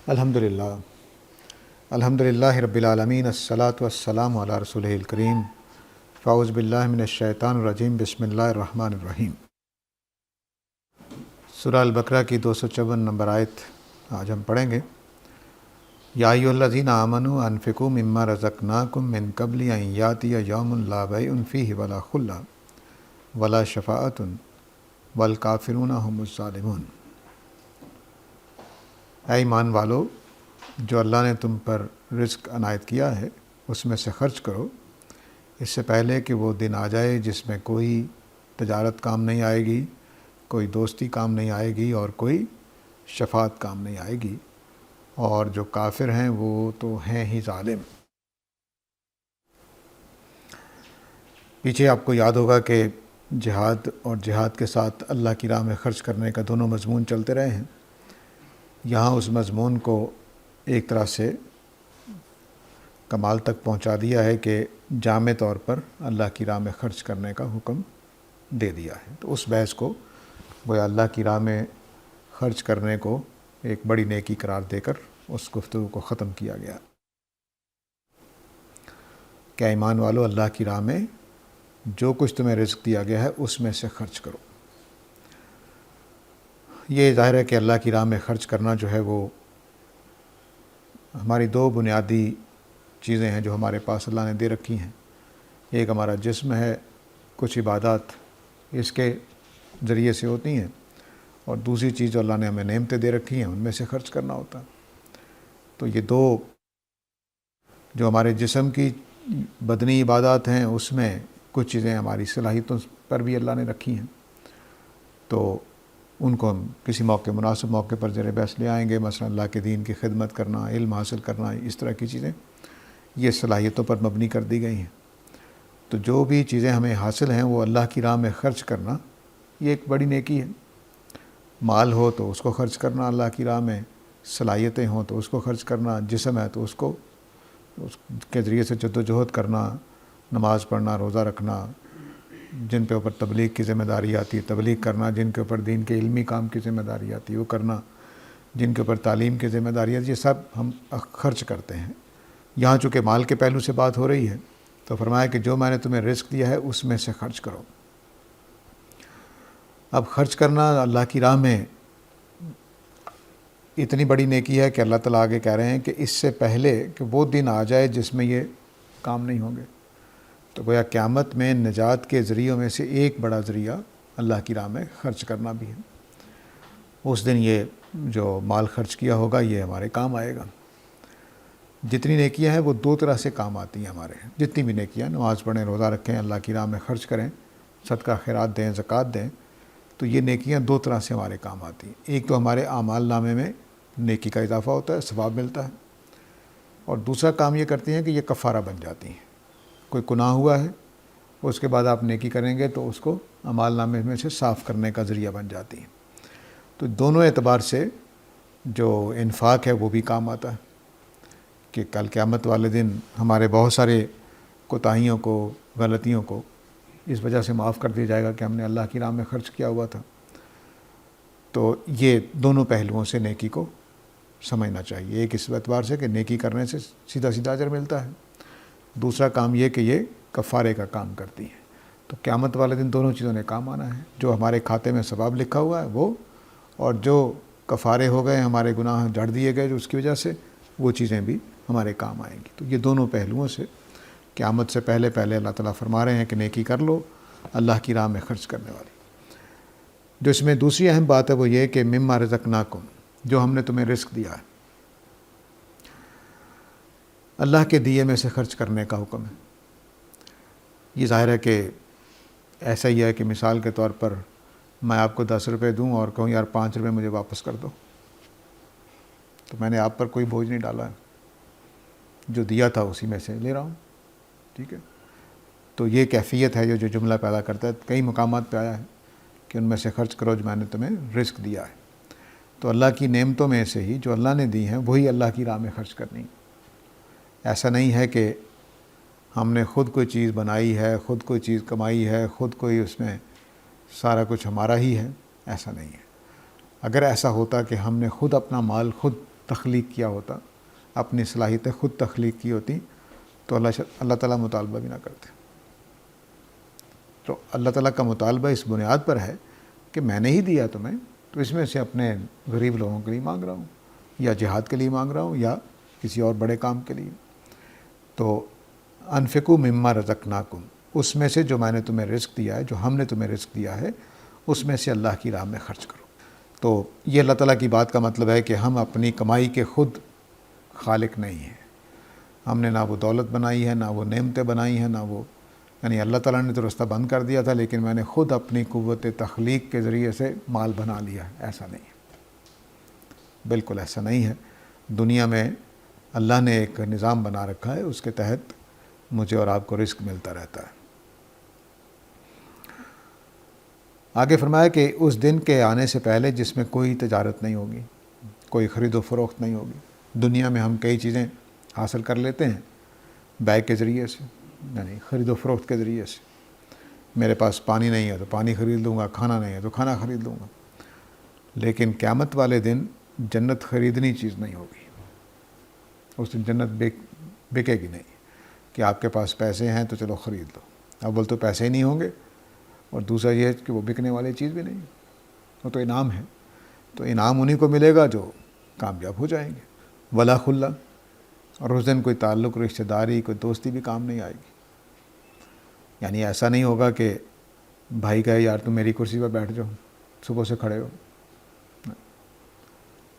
الحمدللہ الحمدللہ رب العالمین الصلاۃ والسلام علی رسولہ الکریم فاعوذ باللہ من الشیطان الرجیم بسم اللہ الرحمن الرحیم۔ سورہ البقرہ کی 254 نمبر آیت آج ہم پڑھیں گے۔ یا ایھا الذین آمنوا انفقوا مما رزقناکم من قبل ان یاتی یوم لا بیع فیہ ولا خلۃ ولا شفاعۃ والکافرون هم الظالمون۔ اے ایمان والو، جو اللہ نے تم پر رزق عنایت کیا ہے اس میں سے خرچ کرو، اس سے پہلے کہ وہ دن آ جائے جس میں کوئی تجارت کام نہیں آئے گی، کوئی دوستی کام نہیں آئے گی اور کوئی شفاعت کام نہیں آئے گی، اور جو کافر ہیں وہ تو ہیں ہی ظالم۔ پیچھے آپ کو یاد ہوگا کہ جہاد اور جہاد کے ساتھ اللہ کی راہ میں خرچ کرنے کا دونوں مضمون چلتے رہے ہیں۔ یہاں اس مضمون کو ایک طرح سے کمال تک پہنچا دیا ہے کہ جامع طور پر اللہ کی راہ میں خرچ کرنے کا حکم دے دیا ہے۔ تو اس بحث کو وہ اللہ کی راہ میں خرچ کرنے کو ایک بڑی نیکی قرار دے کر اس گفتگو کو ختم کیا گیا کہ ایمان والو، اللہ کی راہ میں جو کچھ تمہیں رزق دیا گیا ہے اس میں سے خرچ کرو۔ یہ ظاہر ہے کہ اللہ کی راہ میں خرچ کرنا جو ہے وہ ہماری دو بنیادی چیزیں ہیں جو ہمارے پاس اللہ نے دے رکھی ہیں۔ ایک ہمارا جسم ہے، کچھ عبادات اس کے ذریعے سے ہوتی ہیں، اور دوسری چیز جو اللہ نے ہمیں نعمتیں دے رکھی ہیں ان میں سے خرچ کرنا ہوتا ہے۔ تو یہ دو جو ہمارے جسم کی بدنی عبادات ہیں اس میں کچھ چیزیں ہماری صلاحیتوں پر بھی اللہ نے رکھی ہیں، تو ان کو ہم کسی موقع مناسب موقع پر زیر بحث لے آئیں گے۔ مثلا اللہ کے دین کی خدمت کرنا، علم حاصل کرنا، اس طرح کی چیزیں یہ صلاحیتوں پر مبنی کر دی گئی ہیں۔ تو جو بھی چیزیں ہمیں حاصل ہیں وہ اللہ کی راہ میں خرچ کرنا یہ ایک بڑی نیکی ہے۔ مال ہو تو اس کو خرچ کرنا اللہ کی راہ میں، صلاحیتیں ہوں تو اس کو خرچ کرنا، جسم ہے تو اس کے ذریعے سے جد و جہد کرنا، نماز پڑھنا، روزہ رکھنا، جن پہ اوپر تبلیغ کی ذمہ داری آتی ہے تبلیغ کرنا، جن کے اوپر دین کے علمی کام کی ذمہ داری آتی ہے وہ کرنا، جن کے اوپر تعلیم کی ذمہ داری آتی ہے، یہ سب ہم خرچ کرتے ہیں۔ یہاں چونکہ مال کے پہلو سے بات ہو رہی ہے تو فرمایا کہ جو میں نے تمہیں رزق دیا ہے اس میں سے خرچ کرو۔ اب خرچ کرنا اللہ کی راہ میں اتنی بڑی نیکی ہے کہ اللہ تعالیٰ آگے کہہ رہے ہیں کہ اس سے پہلے کہ وہ دن آ جائے جس میں یہ کام نہیں ہوں گے۔ تو گویا قیامت میں نجات کے ذریعوں میں سے ایک بڑا ذریعہ اللہ کی راہ میں خرچ کرنا بھی ہے۔ اس دن یہ جو مال خرچ کیا ہوگا یہ ہمارے کام آئے گا۔ جتنی نیکیاں ہیں وہ دو طرح سے کام آتی ہیں ہمارے، جتنی بھی نیکیاں، نماز پڑھیں، روزہ رکھیں، اللہ کی راہ میں خرچ کریں، صدقہ خیرات دیں، زکوٰۃ دیں، تو یہ نیکیاں دو طرح سے ہمارے کام آتی ہیں۔ ایک تو ہمارے اعمال نامے میں نیکی کا اضافہ ہوتا ہے، ثواب ملتا ہے، اور دوسرا کام یہ کرتی ہیں کہ یہ کفارہ بن جاتی ہیں۔ کوئی گناہ ہوا ہے اس کے بعد آپ نیکی کریں گے تو اس کو اعمال نامے میں سے صاف کرنے کا ذریعہ بن جاتی ہیں۔ تو دونوں اعتبار سے جو انفاق ہے وہ بھی کام آتا ہے کہ کل قیامت والے دن ہمارے بہت سارے کوتاہیوں کو، غلطیوں کو اس وجہ سے معاف کر دیا جائے گا کہ ہم نے اللہ کی راہ میں خرچ کیا ہوا تھا۔ تو یہ دونوں پہلوؤں سے نیکی کو سمجھنا چاہیے۔ ایک اس اعتبار سے کہ نیکی کرنے سے سیدھا سیدھا اجر ملتا ہے، دوسرا کام یہ کہ یہ کفارے کا کام کرتی ہے۔ تو قیامت والے دن دونوں چیزوں نے کام آنا ہے، جو ہمارے کھاتے میں ثواب لکھا ہوا ہے وہ، اور جو کفارے ہو گئے، ہمارے گناہ جھڑ دیے گئے جو اس کی وجہ سے، وہ چیزیں بھی ہمارے کام آئیں گی۔ تو یہ دونوں پہلوؤں سے قیامت سے پہلے اللہ تعالیٰ فرما رہے ہیں کہ نیکی کر لو اللہ کی راہ میں خرچ کرنے والی۔ جو اس میں دوسری اہم بات ہے وہ یہ کہ مما رزقناکم، جو ہم نے تمہیں رزق دیا ہے، اللہ کے دیے میں سے خرچ کرنے کا حکم ہے۔ یہ ظاہر ہے کہ ایسا ہی ہے کہ مثال کے طور پر میں آپ کو 10 روپے دوں اور کہوں یار 5 روپے مجھے واپس کر دو، تو میں نے آپ پر کوئی بوجھ نہیں ڈالا ہے، جو دیا تھا اسی میں سے لے رہا ہوں، ٹھیک ہے۔ تو یہ کیفیت ہے جو جملہ پیدا کرتا ہے، کئی مقامات پہ آیا ہے کہ ان میں سے خرچ کرو جو میں نے تمہیں رزق دیا ہے۔ تو اللہ کی نعمتوں میں سے ہی جو اللہ نے دی ہیں وہی اللہ کی راہ میں خرچ کرنی۔ ایسا نہیں ہے کہ ہم نے خود کوئی چیز بنائی ہے، خود کوئی چیز کمائی ہے، خود کوئی اس میں سارا کچھ ہمارا ہی ہے، ایسا نہیں ہے۔ اگر ایسا ہوتا کہ ہم نے خود اپنا مال خود تخلیق کیا ہوتا، اپنی صلاحیتیں خود تخلیق کی ہوتی، تو اللہ تعالیٰ مطالبہ بھی نہ کرتے۔ تو اللہ تعالیٰ کا مطالبہ اس بنیاد پر ہے کہ میں نے ہی دیا تمہیں، تو اس میں سے اپنے غریب لوگوں کے لیے مانگ رہا ہوں، یا جہاد کے لیے مانگ رہا ہوں، یا کسی اور بڑے کام کے لیے۔ تو انفقوا مما رزقناکم، اس میں سے جو میں نے تمہیں رزق دیا ہے، جو ہم نے تمہیں رزق دیا ہے، اس میں سے اللہ کی راہ میں خرچ کرو۔ تو یہ اللہ تعالیٰ کی بات کا مطلب ہے کہ ہم اپنی کمائی کے خود خالق نہیں ہیں۔ ہم نے نہ وہ دولت بنائی ہے، نہ وہ نعمتیں بنائی ہیں، نہ وہ، یعنی اللہ تعالیٰ نے تو رستہ بند کر دیا تھا، لیکن میں نے خود اپنی قوت تخلیق کے ذریعے سے مال بنا لیا ہے، ایسا نہیں ہے، بالکل ایسا نہیں ہے۔ دنیا میں اللہ نے ایک نظام بنا رکھا ہے، اس کے تحت مجھے اور آپ کو رزق ملتا رہتا ہے۔ آگے فرمایا کہ اس دن کے آنے سے پہلے جس میں کوئی تجارت نہیں ہوگی، کوئی خرید و فروخت نہیں ہوگی۔ دنیا میں ہم کئی چیزیں حاصل کر لیتے ہیں بیع کے ذریعے سے، یعنی خرید و فروخت کے ذریعے سے۔ میرے پاس پانی نہیں ہے تو پانی خرید لوں گا، کھانا نہیں ہے تو کھانا خرید لوں گا۔ لیکن قیامت والے دن جنت خریدنی چیز نہیں ہوگی۔ اس دن جنت بکے گی نہیں کہ آپ کے پاس پیسے ہیں تو چلو خرید لو۔ اول تو پیسے ہی نہیں ہوں گے، اور دوسرا یہ کہ وہ بکنے والی چیز بھی نہیں، وہ تو انعام ہے۔ تو انعام انہی کو ملے گا جو کامیاب ہو جائیں گے۔ ولا خلہ، اور اس دن کوئی تعلق، رشتہ داری، کوئی دوستی بھی کام نہیں آئے گی۔ یعنی ایسا نہیں ہوگا کہ بھائی کہے یار تم میری کرسی پر بیٹھ جاؤ، صبح سے کھڑے ہو۔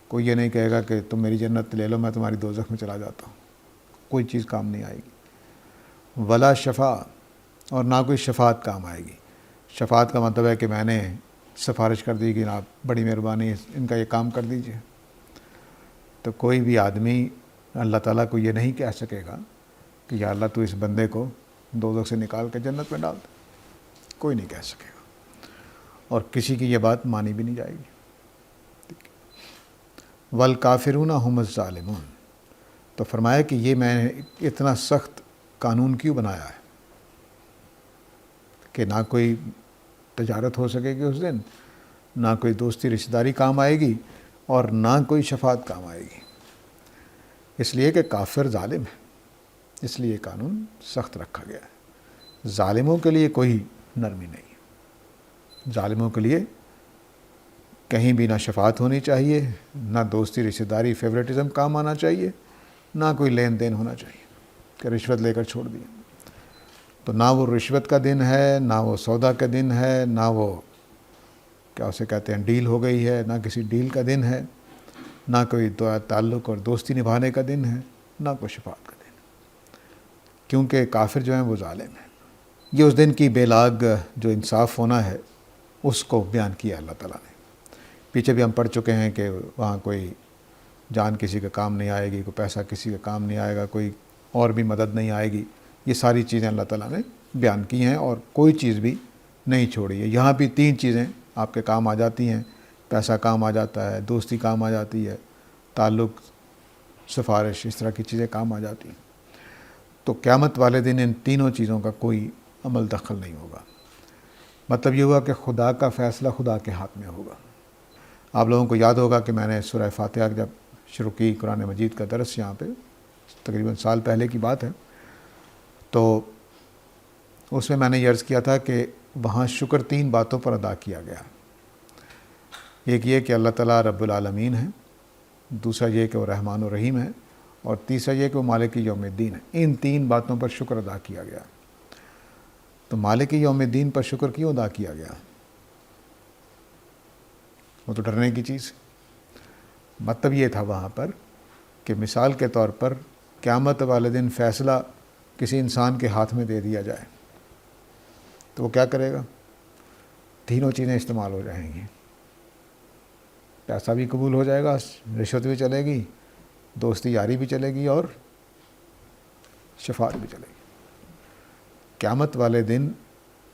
کوئی یہ نہیں کہے گا کہ تم میری جنت لے لو، میں تمہاری دوزخ میں چلا جاتا ہوں۔ کوئی چیز کام نہیں آئے گی۔ ولا شفاع، اور نہ کوئی شفاعت کام آئے گی۔ شفاعت کا مطلب ہے کہ میں نے سفارش کر دی کہ آپ بڑی مہربانی ان کا یہ کام کر دیجئے، تو کوئی بھی آدمی اللہ تعالیٰ کو یہ نہیں کہہ سکے گا کہ یا اللہ تو اس بندے کو دوزخ سے نکال کے جنت میں ڈال دے۔ کوئی نہیں کہہ سکے گا، اور کسی کی یہ بات مانی بھی نہیں جائے گی۔ والکافرون هم الظالمون، تو فرمایا کہ یہ میں نے اتنا سخت قانون کیوں بنایا ہے کہ نہ کوئی تجارت ہو سکے گی اس دن، نہ کوئی دوستی رشتہ داری کام آئے گی، اور نہ کوئی شفاعت کام آئے گی۔ اس لیے کہ کافر ظالم ہے، اس لیے قانون سخت رکھا گیا ہے۔ ظالموں کے لیے کوئی نرمی نہیں ہے۔ ظالموں کے لیے کہیں بھی نہ شفاعت ہونی چاہیے، نہ دوستی رشتہ داری فیورٹزم کام آنا چاہیے، نہ کوئی لین دین ہونا چاہیے کہ رشوت لے کر چھوڑ دیا۔ تو نہ وہ رشوت کا دن ہے، نہ وہ سودا کا دن ہے، نہ وہ کیا اسے کہتے ہیں ڈیل ہو گئی ہے، نہ کسی ڈیل کا دن ہے، نہ کوئی تعلق اور دوستی نبھانے کا دن ہے، نہ کوئی شفاعت کا دن، کیونکہ کافر جو ہیں وہ ظالم ہیں۔ یہ اس دن کی بے لاگ جو انصاف ہونا ہے اس کو بیان کیا اللہ تعالیٰ نے۔ پیچھے بھی ہم پڑھ چکے ہیں کہ وہاں کوئی جان کسی کا کام نہیں آئے گی، کوئی پیسہ کسی کا کام نہیں آئے گا، کوئی اور بھی مدد نہیں آئے گی۔ یہ ساری چیزیں اللہ تعالیٰ نے بیان کی ہیں، اور کوئی چیز بھی نہیں چھوڑی ہے۔ یہاں بھی 3 چیزیں آپ کے کام آ جاتی ہیں، پیسہ کام آ جاتا ہے، دوستی کام آ جاتی ہے، تعلق، سفارش، اس طرح کی چیزیں کام آ جاتی ہیں۔ تو قیامت والے دن ان تینوں چیزوں کا کوئی عمل دخل نہیں ہوگا۔ مطلب یہ ہوا کہ خدا کا فیصلہ خدا کے ہاتھ میں ہوگا۔ آپ لوگوں کو یاد ہوگا کہ میں نے سورہ فاتحہ جب شروع کی قرآن مجید کا درس، یہاں پہ تقریباً سال پہلے کی بات ہے، تو اس میں نے یہ عرض کیا تھا کہ وہاں شکر 3 باتوں پر ادا کیا گیا۔ ایک یہ کہ اللہ تعالیٰ رب العالمین ہے، دوسرا یہ کہ وہ رحمان و رحیم ہے، اور تیسرا یہ کہ وہ مالک یوم الدین ہے۔ ان 3 باتوں پر شکر ادا کیا گیا۔ تو مالک یوم الدین پر شکر کیوں ادا کیا گیا؟ وہ تو ڈرنے کی چیز۔ مطلب یہ تھا وہاں پر کہ مثال کے طور پر قیامت والے دن فیصلہ کسی انسان کے ہاتھ میں دے دیا جائے تو وہ کیا کرے گا؟ تینوں چیزیں استعمال ہو جائیں گی۔ پیسہ بھی قبول ہو جائے گا، رشوت بھی چلے گی، دوستی یاری بھی چلے گی، اور شفاعت بھی چلے گی۔ قیامت والے دن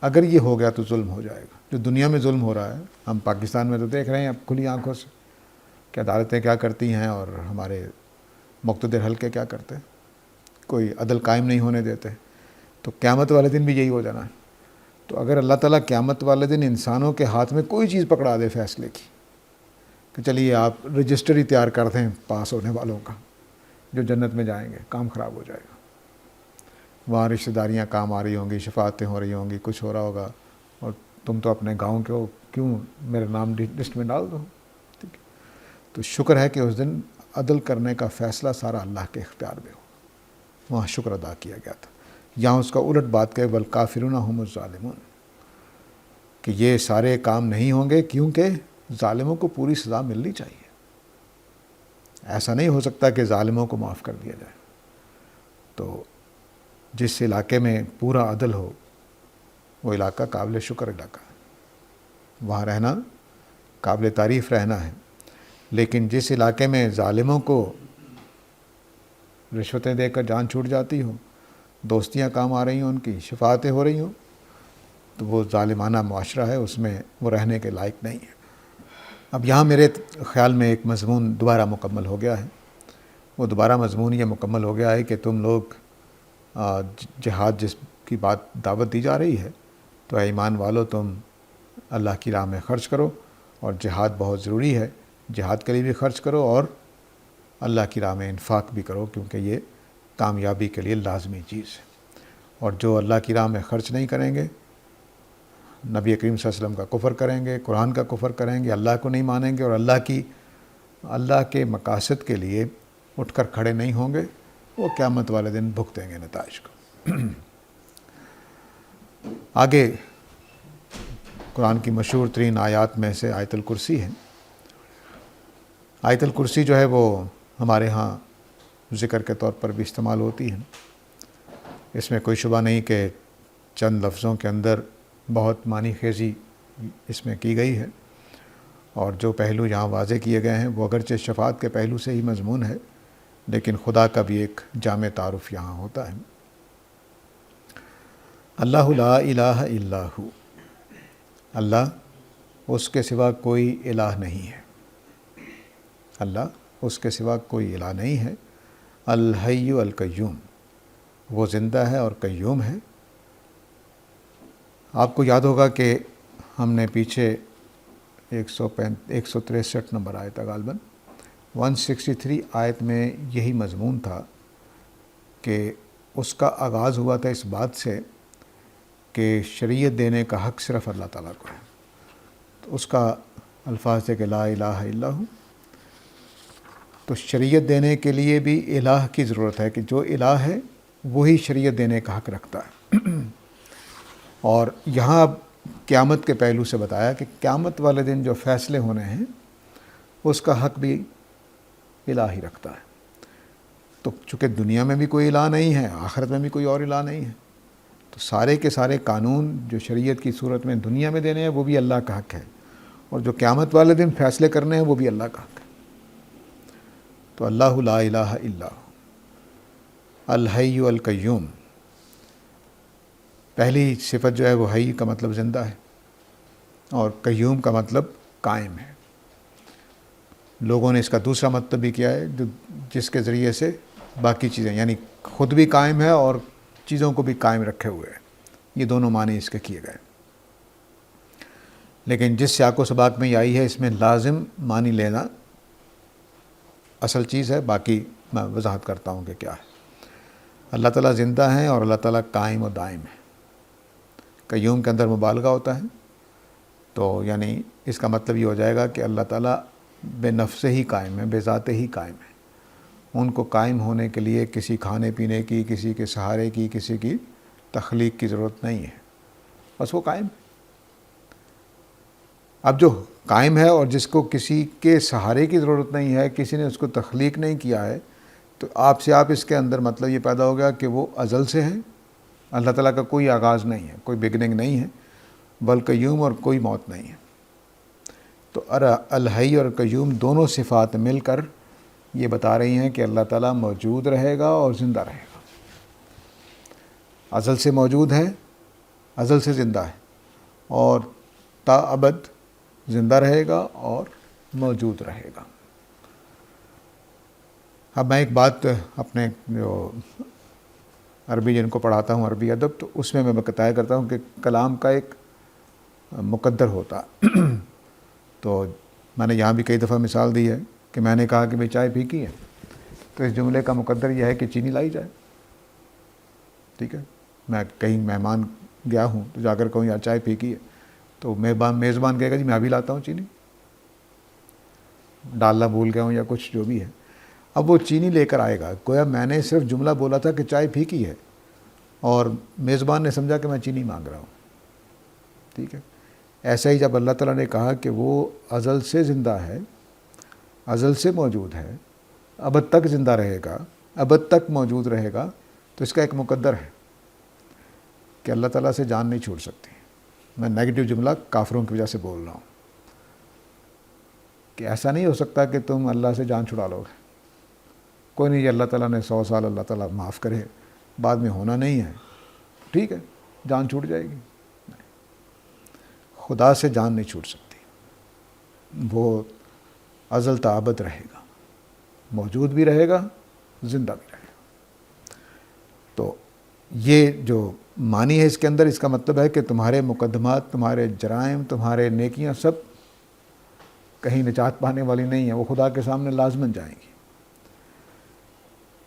اگر یہ ہو گیا تو ظلم ہو جائے گا۔ جو دنیا میں ظلم ہو رہا ہے، ہم پاکستان میں تو دیکھ رہے ہیں اب کھلی آنکھوں سے کہ عدالتیں کیا کرتی ہیں اور ہمارے مقتدر حلقے کیا کرتے ہیں، کوئی عدل قائم نہیں ہونے دیتے۔ تو قیامت والے دن بھی یہی ہو جانا ہے۔ تو اگر اللہ تعالیٰ قیامت والے دن انسانوں کے ہاتھ میں کوئی چیز پکڑا دے فیصلے کی، کہ چلیے آپ رجسٹر ہی تیار کر دیں پاس ہونے والوں کا جو جنت میں جائیں گے، کام خراب ہو جائے گا۔ وہاں رشتہ داریاں کام آ رہی ہوں گی، شفاعتیں ہو رہی ہوں گی، کچھ ہو رہا ہوگا، اور تم تو اپنے گاؤں کے ہو، کیوں میرے نام لسٹ میں ڈال دو؟ ٹھیک ہے، تو شکر ہے کہ اس دن عدل کرنے کا فیصلہ سارا اللہ کے اختیار میں ہو، وہاں شکر ادا کیا گیا تھا۔ یہاں اس کا الٹ بات کہ والکافرون هم الظالمون، کہ یہ سارے کام نہیں ہوں گے کیونکہ ظالموں کو پوری سزا ملنی چاہیے۔ ایسا نہیں ہو سکتا کہ ظالموں کو معاف کر دیا جائے۔ تو جس علاقے میں پورا عدل ہو وہ علاقہ قابل شکر علاقہ ہے، وہاں رہنا قابل تعریف رہنا ہے۔ لیکن جس علاقے میں ظالموں کو رشوتیں دے کر جان چھوٹ جاتی ہوں، دوستیاں کام آ رہی ہوں، ان کی شفاعتیں ہو رہی ہوں، تو وہ ظالمانہ معاشرہ ہے، اس میں وہ رہنے کے لائق نہیں ہے۔ اب یہاں میرے خیال میں ایک مضمون دوبارہ مکمل ہو گیا ہے۔ وہ دوبارہ مضمون یہ مکمل ہو گیا ہے کہ تم لوگ جہاد جس کی بات دعوت دی جا رہی ہے، تو اے ایمان والو تم اللہ کی راہ میں خرچ کرو، اور جہاد بہت ضروری ہے، جہاد کے لیے بھی خرچ کرو اور اللہ کی راہ میں انفاق بھی کرو، کیونکہ یہ کامیابی کے لیے لازمی چیز ہے۔ اور جو اللہ کی راہ میں خرچ نہیں کریں گے، نبی کریم صلی اللہ علیہ وسلم کا کفر کریں گے، قرآن کا کفر کریں گے، اللہ کو نہیں مانیں گے، اور اللہ کے مقاصد کے لیے اٹھ کر کھڑے نہیں ہوں گے، وہ قیامت والے دن بھگتیں گے نتائج کو۔ آگے قرآن کی مشہور ترین آیات میں سے آیت الکرسی ہے۔ آیت الکرسی جو ہے وہ ہمارے ہاں ذکر کے طور پر بھی استعمال ہوتی ہے۔ اس میں کوئی شبہ نہیں کہ چند لفظوں کے اندر بہت معنی خیزی اس میں کی گئی ہے، اور جو پہلو یہاں واضح کیے گئے ہیں وہ اگرچہ شفاعت کے پہلو سے ہی مضمون ہے، لیکن خدا کا بھی ایک جامع تعارف یہاں ہوتا ہے۔ اللہ لا الہ الا ہو، اللہ اس کے سوا کوئی الہ نہیں ہے، اللہ اس کے سوا کوئی الہ نہیں ہے۔ الحی القیوم، وہ زندہ ہے اور قیوم ہے۔ آپ کو یاد ہوگا کہ ہم نے پیچھے 163 نمبر آیت غالباً 163 آیت میں یہی مضمون تھا کہ اس کا آغاز ہوا تھا اس بات سے کہ شریعت دینے کا حق صرف اللہ تعالیٰ کو ہے۔ تو اس کا الفاظ ہے کہ لا الہ الا ہو، تو شریعت دینے کے لیے بھی الہ کی ضرورت ہے، کہ جو الہ ہے وہی شریعت دینے کا حق رکھتا ہے۔ اور یہاں اب قیامت کے پہلو سے بتایا کہ قیامت والے دن جو فیصلے ہونے ہیں اس کا حق بھی الہ ہی رکھتا ہے۔ تو چونکہ دنیا میں بھی کوئی الہ نہیں ہے، آخرت میں بھی کوئی اور الہ نہیں ہے، تو سارے کے سارے قانون جو شریعت کی صورت میں دنیا میں دینے ہیں وہ بھی اللہ کا حق ہے، اور جو قیامت والے دن فیصلے کرنے ہیں وہ بھی اللہ کا حق ہے۔ تو اللہ لا الہ الا ہو، الحی القیوم، پہلی صفت جو ہے وہ حی کا مطلب زندہ ہے، اور قیوم کا مطلب قائم ہے۔ لوگوں نے اس کا دوسرا مطلب بھی کیا ہے، جس کے ذریعے سے باقی چیزیں، یعنی خود بھی قائم ہے اور چیزوں کو بھی قائم رکھے ہوئے ہیں، یہ دونوں معنی اس کے کیے گئے۔ لیکن جس سیاق و سباق میں یہ آئی ہے، اس میں لازم معنی لینا اصل چیز ہے، باقی میں وضاحت کرتا ہوں کہ کیا ہے۔ اللہ تعالیٰ زندہ ہیں اور اللہ تعالیٰ قائم و دائم ہے۔ قیوم کے اندر مبالغہ ہوتا ہے، تو یعنی اس کا مطلب یہ ہو جائے گا کہ اللہ تعالیٰ بے نفس ہی قائم ہے، بے ذات ہی قائم ہے۔ ان کو قائم ہونے کے لیے کسی کھانے پینے کی، کسی کے سہارے کی، کسی کی تخلیق کی ضرورت نہیں ہے، بس وہ قائم ہے۔ اب جو قائم ہے اور جس کو کسی کے سہارے کی ضرورت نہیں ہے، کسی نے اس کو تخلیق نہیں کیا ہے، تو آپ سے آپ اس کے اندر مطلب یہ پیدا ہو گیا کہ وہ ازل سے ہیں، اللہ تعالیٰ کا کوئی آغاز نہیں ہے، کوئی بگننگ نہیں ہے، بلکہ قیوم اور کوئی موت نہیں ہے۔ تو الحی اور قیوم دونوں صفات مل کر یہ بتا رہی ہیں کہ اللہ تعالیٰ موجود رہے گا اور زندہ رہے گا، ازل سے موجود ہے، ازل سے زندہ ہے، اور تا ابد زندہ رہے گا اور موجود رہے گا۔ اب میں ایک بات اپنے جو عربی جن کو پڑھاتا ہوں، عربی ادب، تو اس میں بتایا کرتا ہوں کہ کلام کا ایک مقدر ہوتا تو میں نے یہاں بھی کئی دفعہ مثال دی ہے کہ میں نے کہا کہ بھئی چائے پھیکی ہے، تو اس جملے کا مقدر یہ ہے کہ چینی لائی جائے. ٹھیک ہے، میں کہیں مہمان گیا ہوں تو جا کر کہوں یار چائے پھیکی ہے، تو میزبان کہے گا جی میں ابھی لاتا ہوں چینی، ڈالنا بھول گیا ہوں یا کچھ جو بھی ہے. اب وہ چینی لے کر آئے گا. گویا میں نے صرف جملہ بولا تھا کہ چائے پھیکی ہے اور میزبان نے سمجھا کہ میں چینی مانگ رہا ہوں. ٹھیک ہے، ایسا ہی جب اللہ تعالیٰ نے کہا کہ وہ ازل سے زندہ ہے، ازل سے موجود ہے، ابد تک زندہ رہے گا، ابد تک موجود رہے گا، تو اس کا ایک مقدر ہے کہ اللہ تعالیٰ سے جان نہیں چھوٹ سکتی. میں نیگیٹو جملہ کافروں کی وجہ سے بول رہا ہوں کہ ایسا نہیں ہو سکتا کہ تم اللہ سے جان چھڑا لو گے. کوئی نہیں، اللہ تعالیٰ نے 100 سال اللہ تعالیٰ معاف کرے، بعد میں ہونا نہیں ہے، ٹھیک ہے جان چھوٹ جائے گی. خدا سے جان نہیں چھوٹ سکتی، وہ ازل تا ابد رہے گا، موجود بھی رہے گا، زندہ بھی رہے گا. تو یہ جو معنی ہے اس کے اندر، اس کا مطلب ہے کہ تمہارے مقدمات، تمہارے جرائم، تمہارے نیکیاں سب کہیں نجات پانے والی نہیں ہیں، وہ خدا کے سامنے لازماً جائیں گی.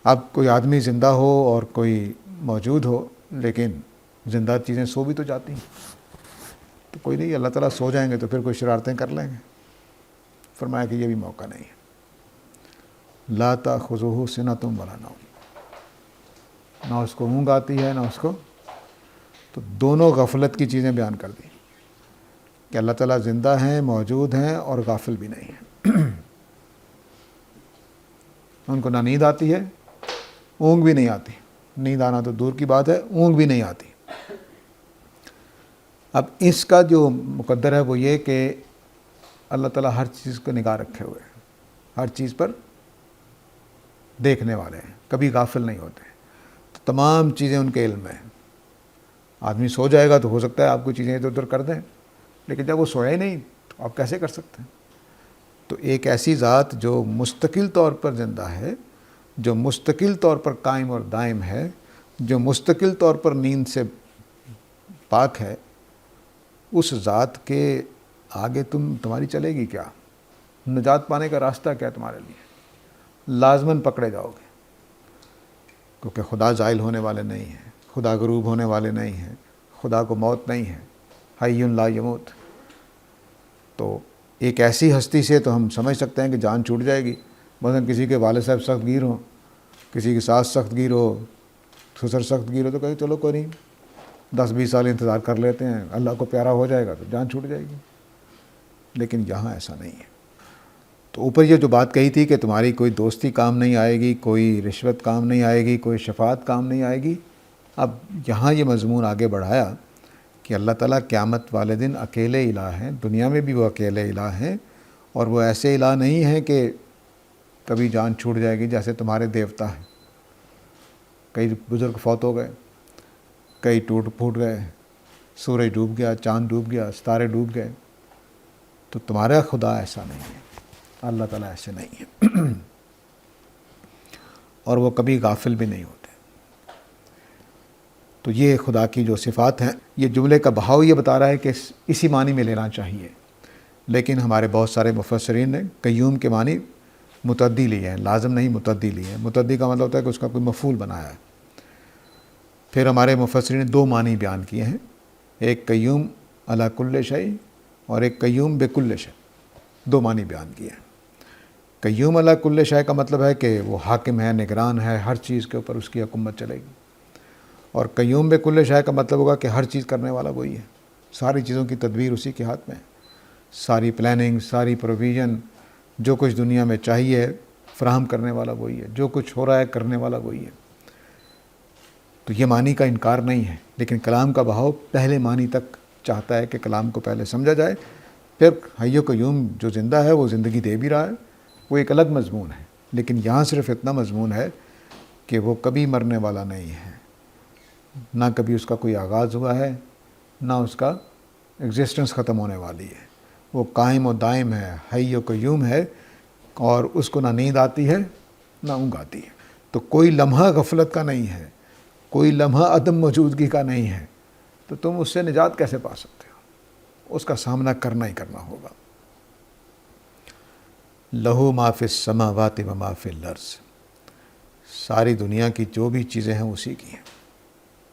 اب کوئی آدمی زندہ ہو اور کوئی موجود ہو، لیکن زندہ چیزیں سو بھی تو جاتی ہیں، تو کوئی نہیں، اللہ تعالیٰ سو جائیں گے تو پھر کوئی شرارتیں کر لیں گے. فرمایا کہ یہ بھی موقع نہیں ہے. لا تأخذہ سنۃ ولا نوم، نہ اس کو اونگ آتی ہے نہ اس کو. تو دونوں غفلت کی چیزیں بیان کر دی کہ اللہ تعالیٰ زندہ ہیں، موجود ہیں اور غافل بھی نہیں ہیں. ان کو نہ نیند آتی ہے، اونگ بھی نہیں آتی. نیند آنا تو دور کی بات ہے، اونگ بھی نہیں آتی. اب اس کا جو مقدر ہے وہ یہ کہ اللہ تعالیٰ ہر چیز کو نگاہ رکھے ہوئے ہیں، ہر چیز پر دیکھنے والے ہیں، کبھی غافل نہیں ہوتے. تو تمام چیزیں ان کے علم میں ہیں. آدمی سو جائے گا تو ہو سکتا ہے آپ کو چیزیں ادھر ادھر کر دیں، لیکن جب وہ سویا ہی نہیں تو آپ کیسے کر سکتے ہیں؟ تو ایک ایسی ذات جو مستقل طور پر زندہ ہے، جو مستقل طور پر قائم اور دائم ہے، جو مستقل طور پر نیند سے پاک ہے، اس ذات کے آگے تمہاری چلے گی کیا؟ نجات پانے کا راستہ کیا تمہارے لیے؟ لازماً پکڑے جاؤ گے، کیونکہ خدا زائل ہونے والے نہیں ہیں، خدا غروب ہونے والے نہیں ہیں، خدا کو موت نہیں ہے، حی لا یموت. تو ایک ایسی ہستی سے تو ہم سمجھ سکتے ہیں کہ جان چھوٹ جائے گی. مثلا کسی کے والد صاحب سخت گیر ہوں، کسی کی ساس سخت گیر ہو، سسر سخت گیر ہو، تو کہیں چلو کوئی نہیں 10-20 سال انتظار کر لیتے ہیں، اللہ کو پیارا ہو جائے گا تو جان چھوٹ جائے گی. لیکن یہاں ایسا نہیں ہے. تو اوپر یہ جو بات کہی تھی کہ تمہاری کوئی دوستی کام نہیں آئے گی، کوئی رشوت کام نہیں آئے گی، کوئی شفاعت کام نہیں آئے گی، اب یہاں یہ مضمون آگے بڑھایا کہ اللہ تعالیٰ قیامت والے دن اکیلے الہ ہیں. دنیا میں بھی وہ اکیلے الہ ہیں، اور وہ ایسے الہ نہیں ہیں کہ کبھی جان چھوٹ جائے گی جیسے تمہارے دیوتا ہیں. کئی بزرگ فوت ہو گئے، کئی ٹوٹ پھوٹ گئے، سورج ڈوب گیا، چاند ڈوب گیا، ستارے ڈوب گئے. تو تمہارا خدا ایسا نہیں ہے، اللہ تعالیٰ ایسے نہیں ہے، اور وہ کبھی غافل بھی نہیں ہوتے. تو یہ خدا کی جو صفات ہیں، یہ جملے کا بہاؤ یہ بتا رہا ہے کہ اسی معنی میں لینا چاہیے. لیکن ہمارے بہت سارے مفسرین نے قیوم کے معنی متعدی لیے ہیں، لازم نہیں متعدی لیے ہیں. متعدی کا مطلب ہوتا ہے کہ اس کا کوئی مفعول بنایا ہے. پھر ہمارے مفسرین نے 2 معنی بیان کیے ہیں، ایک قیوم علی کل شیء اور ایک قیوم بکل شیء. 2 معنی بیان کیے ہیں. قیوم علی کل شیء کا مطلب ہے کہ وہ حاکم ہے، نگران ہے، ہر چیز کے اوپر اس کی حکومت چلے گی. اور قیوم بکل شیء کا مطلب ہوگا کہ ہر چیز کرنے والا وہی ہے، ساری چیزوں کی تدبیر اسی کے ہاتھ میں ہے، ساری پلاننگ، ساری پروویژن، جو کچھ دنیا میں چاہیے فراہم کرنے والا وہی ہے، جو کچھ ہو رہا ہے کرنے والا وہی ہے. تو یہ معنی کا انکار نہیں ہے، لیکن کلام کا بہاؤ پہلے معنی تک چاہتا ہے کہ کلام کو پہلے سمجھا جائے. پھر حی و قیوم جو زندہ ہے وہ زندگی دے بھی رہا ہے، وہ ایک الگ مضمون ہے. لیکن یہاں صرف اتنا مضمون ہے کہ وہ کبھی مرنے والا نہیں ہے، نہ کبھی اس کا کوئی آغاز ہوا ہے، نہ اس کا ایگزسٹنس ختم ہونے والی ہے. وہ قائم و دائم ہے، حی و قیوم ہے، اور اس کو نہ نیند آتی ہے نہ اونگ آتی ہے. تو کوئی لمحہ غفلت کا نہیں ہے، کوئی لمحہ عدم موجودگی کا نہیں ہے. تو تم اس سے نجات کیسے پا سکتے ہو؟ اس کا سامنا کرنا ہی کرنا ہوگا. لہو ما فی السماوات و ما فی الارض، ساری دنیا کی جو بھی چیزیں ہیں اسی کی ہیں،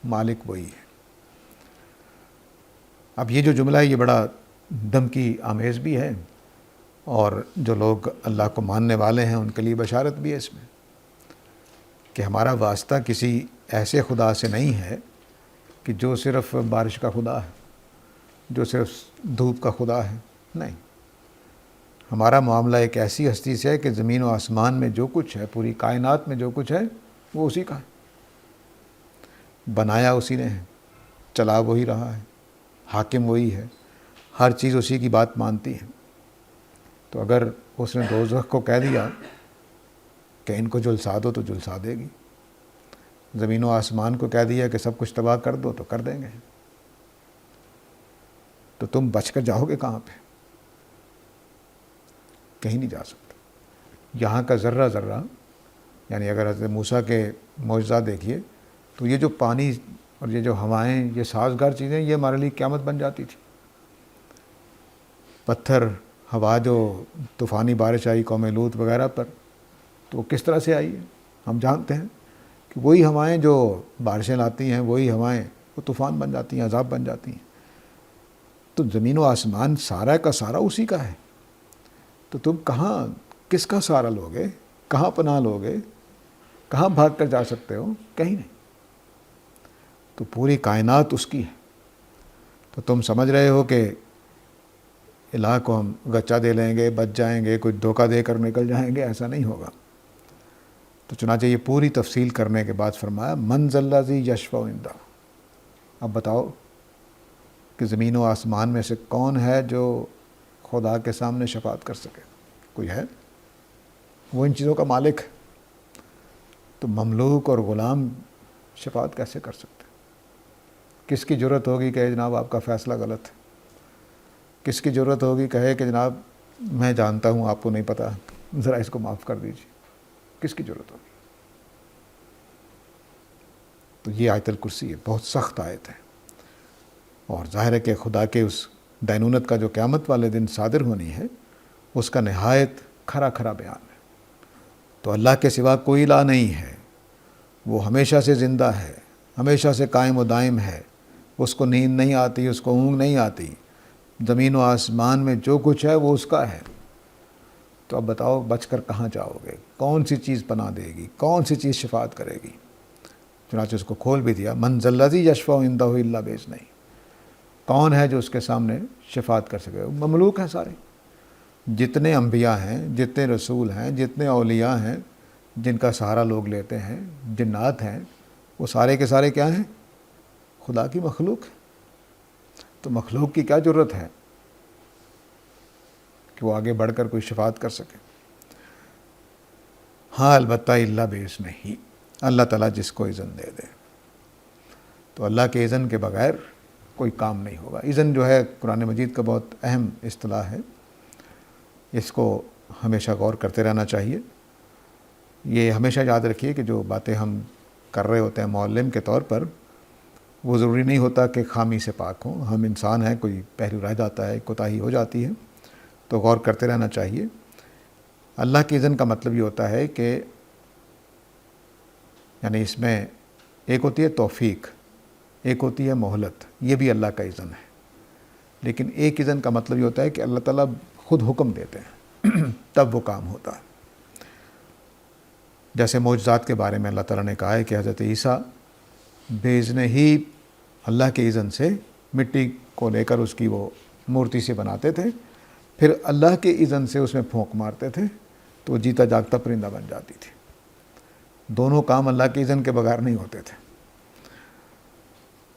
مالک وہی ہے۔ اب یہ جو جملہ ہے یہ بڑا دھمکی آمیز بھی ہے، اور جو لوگ اللہ کو ماننے والے ہیں ان کے لیے بشارت بھی ہے اس میں، کہ ہمارا واسطہ کسی ایسے خدا سے نہیں ہے کہ جو صرف بارش کا خدا ہے، جو صرف دھوپ کا خدا ہے، نہیں، ہمارا معاملہ ایک ایسی ہستی سے ہے کہ زمین و آسمان میں جو کچھ ہے، پوری کائنات میں جو کچھ ہے وہ اسی کا ہے، بنایا اسی نے ہے، چلا وہی رہا ہے، حاکم وہی ہے، ہر چیز اسی کی بات مانتی ہے۔ تو اگر اس نے دوزخ کو کہہ دیا کہ ان کو جلسا دو تو جلسا دے گی، زمین و آسمان کو کہہ دیا کہ سب کچھ تباہ کر دو تو کر دیں گے، تو تم بچ کر جاؤ گے کہاں پہ؟ کہیں نہیں جا سکتے۔ یہاں کا ذرہ ذرہ، یعنی اگر حضرت موسیٰ کے معجزات دیکھیے تو یہ جو پانی اور یہ جو ہوائیں، یہ سازگار چیزیں، یہ ہمارے لیے قیامت بن جاتی تھی۔ پتھر، ہوا جو طوفانی بارش آئی قوم لوط وغیرہ پر، تو وہ کس طرح سے آئی ہے؟ ہم جانتے ہیں کہ وہی ہوائیں جو بارشیں لاتی ہیں، وہی ہوائیں وہ طوفان بن جاتی ہیں، عذاب بن جاتی ہیں۔ تو زمین و آسمان سارا کا سارا اسی کا ہے، تو تم کہاں، کس کا سہارا لوگے؟ کہاں پناہ لوگے؟ کہاں بھاگ کر جا سکتے ہو؟ کہیں نہیں۔ تو پوری کائنات اس کی ہے۔ تو تم سمجھ رہے ہو کہ الہ کو ہم گچا دے لیں گے، بچ جائیں گے، کوئی دھوکہ دے کر نکل جائیں گے، ایسا نہیں ہوگا۔ تو چنانچہ یہ پوری تفصیل کرنے کے بعد فرمایا من ذا الذی یشفع عندہ، اب بتاؤ کہ زمین و آسمان میں سے کون ہے جو خدا کے سامنے شفاعت کر سکے؟ کوئی ہے؟ وہ ان چیزوں کا مالک ہے، تو مملوک اور غلام شفاعت کیسے کر سکتے؟ کس کی جرت ہوگی کہ جناب آپ کا فیصلہ غلط ہے؟ کس کی جرت ہوگی کہے کہ جناب میں جانتا ہوں آپ کو نہیں پتہ، ذرا اس کو معاف کر دیجیے؟ کس کی جرت ہوگی؟ تو یہ آیت الکرسی ہے، بہت سخت آیت ہے، اور ظاہر ہے کہ خدا کے اس دینونت کا جو قیامت والے دن صادر ہونی ہے، اس کا نہایت کھرا کھرا بیان ہے۔ تو اللہ کے سوا کوئی الہ نہیں ہے، وہ ہمیشہ سے زندہ ہے، ہمیشہ سے قائم و دائم ہے، اس کو نیند نہیں آتی، اس کو اونگ نہیں آتی، زمین و آسمان میں جو کچھ ہے وہ اس کا ہے۔ تو اب بتاؤ بچ کر کہاں جاؤ گے؟ کون سی چیز پناہ دے گی؟ کون سی چیز شفاعت کرے گی؟ چنانچہ اس کو کھول بھی دیا من ذا الذی یشفع عندہ الا باذنہ، کون ہے جو اس کے سامنے شفاعت کر سکے؟ مملوک ہیں سارے، جتنے انبیاء ہیں، جتنے رسول ہیں، جتنے اولیاء ہیں جن کا سہارا لوگ لیتے ہیں، جنات ہیں، وہ سارے کے سارے کیا ہیں؟ خدا کی مخلوق ہے۔ تو مخلوق کی کیا ضرورت ہے کہ وہ آگے بڑھ کر کوئی شفاعت کر سکے؟ ہاں البتہ الا باذنہ، اللہ تعالیٰ جس کو اذن دے دے، تو اللہ کے اذن کے بغیر کوئی کام نہیں ہوگا۔ اذن جو ہے قرآن مجید کا بہت اہم اصطلاح ہے، اس کو ہمیشہ غور کرتے رہنا چاہیے۔ یہ ہمیشہ یاد رکھیے کہ جو باتیں ہم کر رہے ہوتے ہیں معلم کے طور پر، وہ ضروری نہیں ہوتا کہ خامی سے پاک ہوں، ہم انسان ہیں، کوئی پہلو رہ جاتا ہے، کوتاہی ہو جاتی ہے، تو غور کرتے رہنا چاہیے۔ اللہ کی اذن کا مطلب یہ ہوتا ہے کہ یعنی اس میں ایک ہوتی ہے توفیق، ایک ہوتی ہے مہلت، یہ بھی اللہ کا اذن ہے، لیکن ایک اذن کا مطلب یہ ہوتا ہے کہ اللہ تعالیٰ خود حکم دیتے ہیں تب وہ کام ہوتا ہے۔ جیسے معجزات کے بارے میں اللہ تعالیٰ نے کہا ہے کہ حضرت عیسیٰ باذن ہی، اللہ کے اذن سے مٹی کو لے کر اس کی وہ مورتی سے بناتے تھے، پھر اللہ کے اذن سے اس میں پھونک مارتے تھے تو وہ جیتا جاگتا پرندہ بن جاتی تھی۔ دونوں کام اللہ کے اذن کے بغیر نہیں ہوتے تھے۔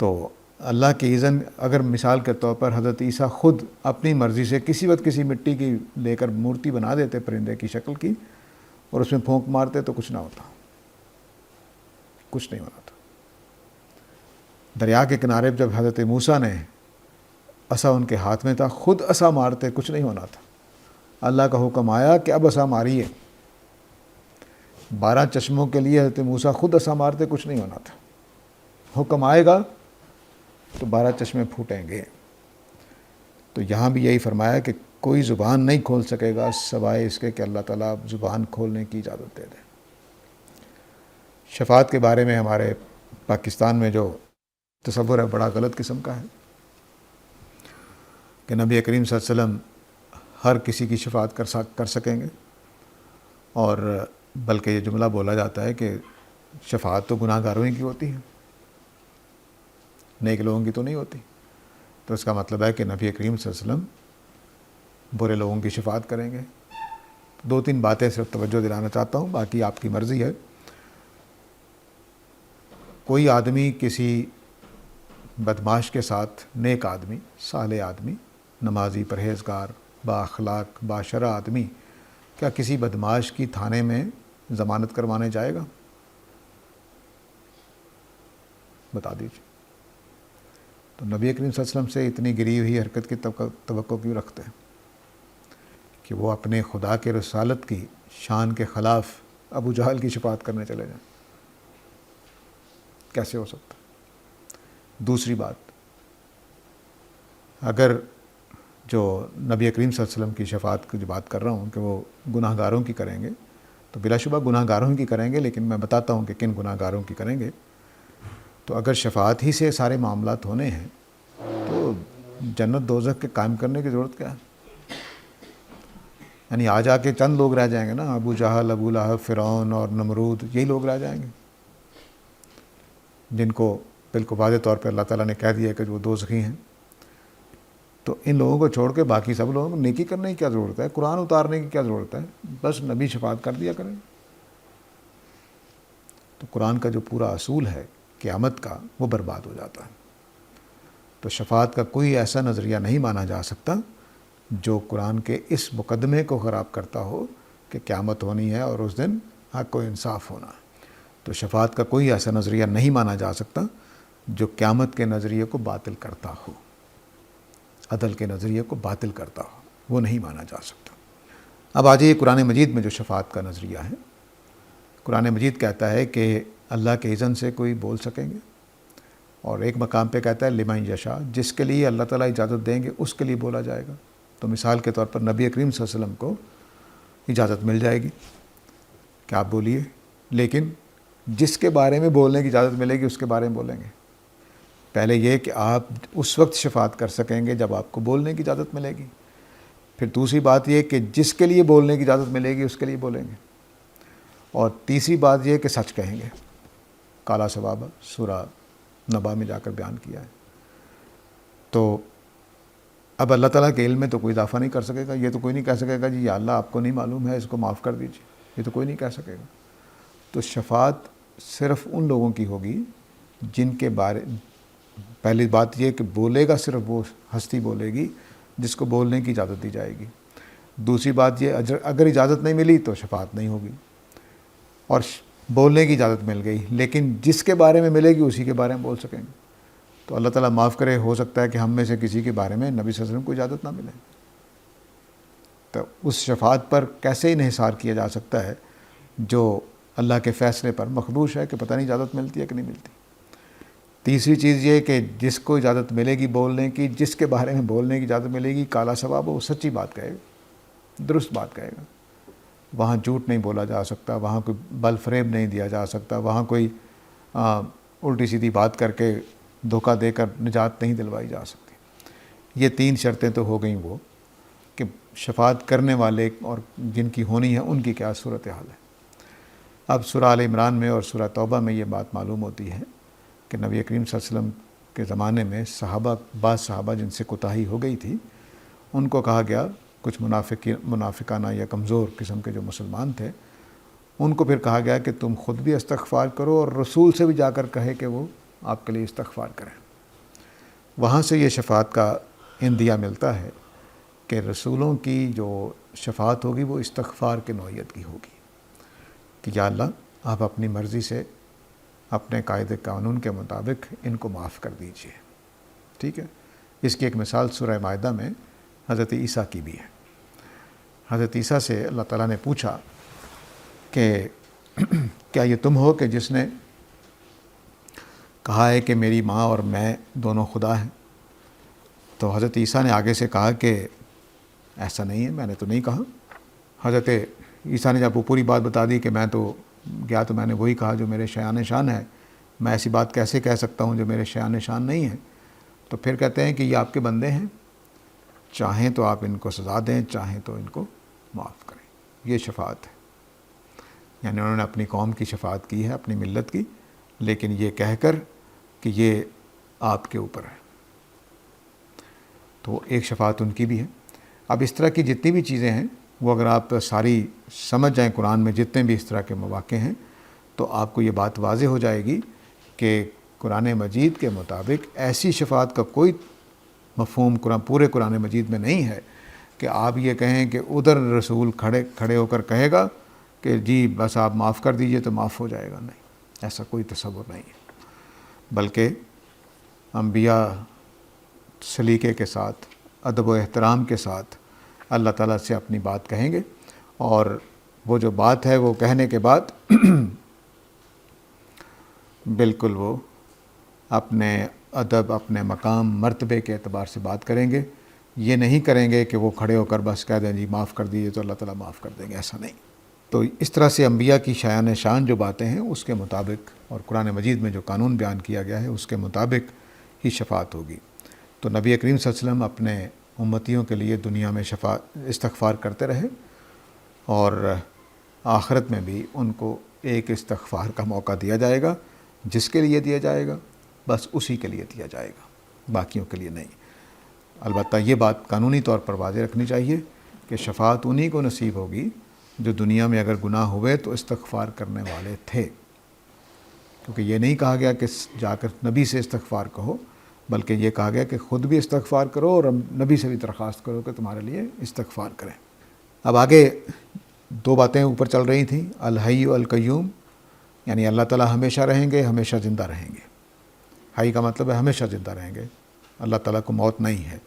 تو اللہ کی اذن، اگر مثال کے طور پر حضرت عیسیٰ خود اپنی مرضی سے کسی وقت کسی مٹی کی لے کر مورتی بنا دیتے پرندے کی شکل کی اور اس میں پھونک مارتے تو کچھ نہ ہوتا، کچھ نہیں ہونا تھا۔ دریا کے کنارے جب حضرت موسیٰ نے عصا ان کے ہاتھ میں تھا، خود عصا مارتے کچھ نہیں ہونا تھا، اللہ کا حکم آیا کہ اب عصا ماریے۔ 12 چشموں کے لیے حضرت موسیٰ خود عصا مارتے کچھ نہیں ہونا تھا، حکم آئے گا تو 12 چشمے پھوٹیں گے۔ تو یہاں بھی یہی فرمایا کہ کوئی زبان نہیں کھول سکے گا سوائے اس کے کہ اللہ تعالیٰ زبان کھولنے کی اجازت دے دے۔ شفاعت کے بارے میں ہمارے پاکستان میں جو تصور ہے بڑا غلط قسم کا ہے کہ نبی کریم صلی اللہ علیہ وسلم ہر کسی کی شفاعت کر سکیں گے، اور بلکہ یہ جملہ بولا جاتا ہے کہ شفاعت تو گناہ گاروں ہی کی ہوتی ہے، نیک لوگوں کی تو نہیں ہوتی۔ تو اس کا مطلب ہے کہ نبی کریم صلی اللہ علیہ وسلم برے لوگوں کی شفاعت کریں گے۔ 2-3 باتیں صرف توجہ دلانا چاہتا ہوں، باقی آپ کی مرضی ہے۔ کوئی آدمی کسی بدماش کے ساتھ، نیک آدمی، صالح آدمی، نمازی، پرہیزگار، با اخلاق، با شرع آدمی، کیا کسی بدماش کی تھانے میں ضمانت کروانے جائے گا؟ بتا دیجیے۔ تو نبی کریم صلی اللہ علیہ وسلم سے اتنی گری ہوئی حرکت کی توقع کیوں رکھتے ہیں کہ وہ اپنے خدا کے رسالت کی شان کے خلاف ابو جہل کی شفاعت کرنے چلے جائیں؟ کیسے ہو سکتا؟ دوسری بات، اگر جو نبی کریم صلی اللہ علیہ وسلم کی شفاعت کی جو بات کر رہا ہوں کہ وہ گناہ گاروں کی کریں گے، تو بلا شبہ گناہ گاروں کی کریں گے، لیکن میں بتاتا ہوں کہ کن گناہ گاروں کی کریں گے۔ تو اگر شفاعت ہی سے سارے معاملات ہونے ہیں تو جنت دوزخ کے قائم کرنے کی ضرورت کیا ہے؟ یعنی آ جا کے چند لوگ رہ جائیں گے نا، ابو جہل، ابو لہب، فرعون اور نمرود، یہی لوگ رہ جائیں گے جن کو بالکل واضح طور پہ اللہ تعالیٰ نے کہہ دیا کہ وہ دوزخی ہیں۔ تو ان لوگوں کو چھوڑ کے باقی سب لوگوں کو نیکی کرنے کی کیا ضرورت ہے؟ قرآن اتارنے کی کیا ضرورت ہے؟ بس نبی شفاعت کر دیا کریں۔ تو قرآن کا جو پورا اصول ہے قیامت کا، وہ برباد ہو جاتا ہے۔ تو شفاعت کا کوئی ایسا نظریہ نہیں مانا جا سکتا جو قرآن کے اس مقدمے کو خراب کرتا ہو کہ قیامت ہونی ہے اور اس دن حق و انصاف ہونا ہے۔ تو شفاعت کا کوئی ایسا نظریہ نہیں مانا جا سکتا جو قیامت کے نظریے کو باطل کرتا ہو، عدل کے نظریے کو باطل کرتا ہو، وہ نہیں مانا جا سکتا۔ اب آ جائیے قرآن مجید میں جو شفاعت کا نظریہ ہے۔ قرآن مجید کہتا ہے کہ اللہ کے اذن سے کوئی بول سکیں گے، اور ایک مقام پہ کہتا ہے لمن یشاء، جس کے لیے اللہ تعالیٰ اجازت دیں گے اس کے لیے بولا جائے گا۔ تو مثال کے طور پر نبی کریم صلی اللہ علیہ وسلم کو اجازت مل جائے گی کہ آپ بولیے، لیکن جس کے بارے میں بولنے کی اجازت ملے گی اس کے بارے میں بولیں گے۔ پہلے یہ کہ آپ اس وقت شفاعت کر سکیں گے جب آپ کو بولنے کی اجازت ملے گی، پھر دوسری بات یہ کہ جس کے لیے بولنے کی اجازت ملے گی اس کے لیے بولیں گے، اور تیسری بات یہ کہ سچ کہیں گے۔ کالا ثوابہ سورہ نبا میں جا کر بیان کیا ہے۔ تو اب اللہ تعالیٰ کے علم میں تو کوئی اضافہ نہیں کر سکے گا۔ یہ تو کوئی نہیں کہہ سکے گا جی یا اللہ آپ کو نہیں معلوم ہے، اس کو معاف کر دیجیے، یہ تو کوئی نہیں کہہ سکے گا۔ تو شفاعت صرف ان لوگوں کی ہوگی جن کے بارے، پہلی بات یہ کہ بولے گا صرف وہ ہستی بولے گی جس کو بولنے کی اجازت دی جائے گی۔ دوسری بات یہ اگر اجازت نہیں ملی تو شفاعت نہیں ہوگی، اور بولنے کی اجازت مل گئی لیکن جس کے بارے میں ملے گی اسی کے بارے میں بول سکیں گے۔ تو اللہ تعالیٰ معاف کرے، ہو سکتا ہے کہ ہم میں سے کسی کے بارے میں نبی صلی اللہ علیہ وسلم کو اجازت نہ ملے، تو اس شفاعت پر کیسے انحصار کیا جا سکتا ہے جو اللہ کے فیصلے پر مخدوش ہے کہ پتہ نہیں اجازت ملتی ہے کہ نہیں ملتی۔ تیسری چیز یہ کہ جس کو اجازت ملے گی بولنے کی، جس کے بارے میں بولنے کی اجازت ملے گی، کالا ثواب، وہ سچی بات کہے گا، درست بات کہے گا۔ وہاں جھوٹ نہیں بولا جا سکتا، وہاں کوئی بل فریب نہیں دیا جا سکتا، وہاں کوئی الٹی سیدھی بات کر کے دھوکہ دے کر نجات نہیں دلوائی جا سکتی۔ یہ 3 شرطیں تو ہو گئیں وہ کہ شفاعت کرنے والے اور جن کی ہونی ہے ان کی کیا صورتحال ہے۔ اب سورہ آل عمران میں اور سورہ توبہ میں یہ بات معلوم ہوتی ہے کہ نبی کریم صلی اللہ علیہ وسلم کے زمانے میں بعض صحابہ جن سے کوتاہی ہو گئی تھی ان کو کہا گیا، کچھ منافقانہ یا کمزور قسم کے جو مسلمان تھے ان کو پھر کہا گیا کہ تم خود بھی استغفار کرو اور رسول سے بھی جا کر کہے کہ وہ آپ کے لیے استغفار کریں۔ وہاں سے یہ شفاعت کا عندیہ ملتا ہے کہ رسولوں کی جو شفاعت ہوگی وہ استغفار کے نوعیت کی ہوگی کہ یا اللہ آپ اپنی مرضی سے اپنے قاعدے قانون کے مطابق ان کو معاف کر دیجئے۔ ٹھیک ہے، اس کی ایک مثال سورہ مائدہ میں حضرت عیسیٰ کی بھی ہے۔ حضرت عیسیٰ سے اللہ تعالیٰ نے پوچھا کہ کیا یہ تم ہو کہ جس نے کہا ہے کہ میری ماں اور میں دونوں خدا ہیں؟ تو حضرت عیسیٰ نے آگے سے کہا کہ ایسا نہیں ہے، میں نے تو نہیں کہا۔ حضرت عیسیٰ نے جب وہ پوری بات بتا دی کہ میں تو گیا تو میں نے وہی کہا جو میرے شایان شان ہے، میں ایسی بات کیسے کہہ سکتا ہوں جو میرے شایان شان نہیں ہے؟ تو پھر کہتے ہیں کہ یہ آپ کے بندے ہیں، چاہیں تو آپ ان کو سزا دیں، چاہیں تو ان کو معاف کریں۔ یہ شفاعت ہے، یعنی انہوں نے اپنی قوم کی شفاعت کی ہے، اپنی ملت کی، لیکن یہ کہہ کر کہ یہ آپ کے اوپر ہے۔ تو ایک شفاعت ان کی بھی ہے۔ اب اس طرح کی جتنی بھی چیزیں ہیں وہ اگر آپ ساری سمجھ جائیں، قرآن میں جتنے بھی اس طرح کے مواقع ہیں، تو آپ کو یہ بات واضح ہو جائے گی کہ قرآن مجید کے مطابق ایسی شفاعت کا کوئی مفہوم پورے قرآن مجید میں نہیں ہے کہ آپ یہ کہیں کہ ادھر رسول کھڑے ہو کر کہے گا کہ جی بس آپ معاف کر دیجئے تو معاف ہو جائے گا۔ نہیں، ایسا کوئی تصور نہیں ہے، بلکہ انبیاء سلیقے کے ساتھ، ادب و احترام کے ساتھ اللہ تعالیٰ سے اپنی بات کہیں گے، اور وہ جو بات ہے وہ کہنے کے بعد بالکل وہ اپنے ادب، اپنے مقام، مرتبے کے اعتبار سے بات کریں گے۔ یہ نہیں کریں گے کہ وہ کھڑے ہو کر بس کہہ دیں جی معاف کر دیجیے تو اللہ تعالیٰ معاف کر دیں گے، ایسا نہیں۔ تو اس طرح سے انبیاء کی شایان شان جو باتیں ہیں اس کے مطابق، اور قرآن مجید میں جو قانون بیان کیا گیا ہے اس کے مطابق ہی شفاعت ہوگی۔ تو نبی کریم صلی اللہ علیہ وسلم اپنے امتیوں کے لیے دنیا میں استغفار کرتے رہے، اور آخرت میں بھی ان کو ایک استغفار کا موقع دیا جائے گا، جس کے لیے دیا جائے گا بس اسی کے لیے دیا جائے گا، باقیوں کے لیے نہیں۔ البتہ یہ بات قانونی طور پر واضح رکھنی چاہیے کہ شفاعت انہی کو نصیب ہوگی جو دنیا میں اگر گناہ ہوئے تو استغفار کرنے والے تھے، کیونکہ یہ نہیں کہا گیا کہ جا کر نبی سے استغفار کہو، بلکہ یہ کہا گیا کہ خود بھی استغفار کرو اور نبی سے بھی درخواست کرو کہ تمہارے لیے استغفار کریں۔ اب آگے دو باتیں اوپر چل رہی تھیں، الحی و القیوم، یعنی اللہ تعالیٰ ہمیشہ رہیں گے، ہمیشہ زندہ رہیں گے۔ حی کا مطلب ہے ہمیشہ زندہ رہیں گے، اللہ تعالیٰ کو موت نہیں ہے۔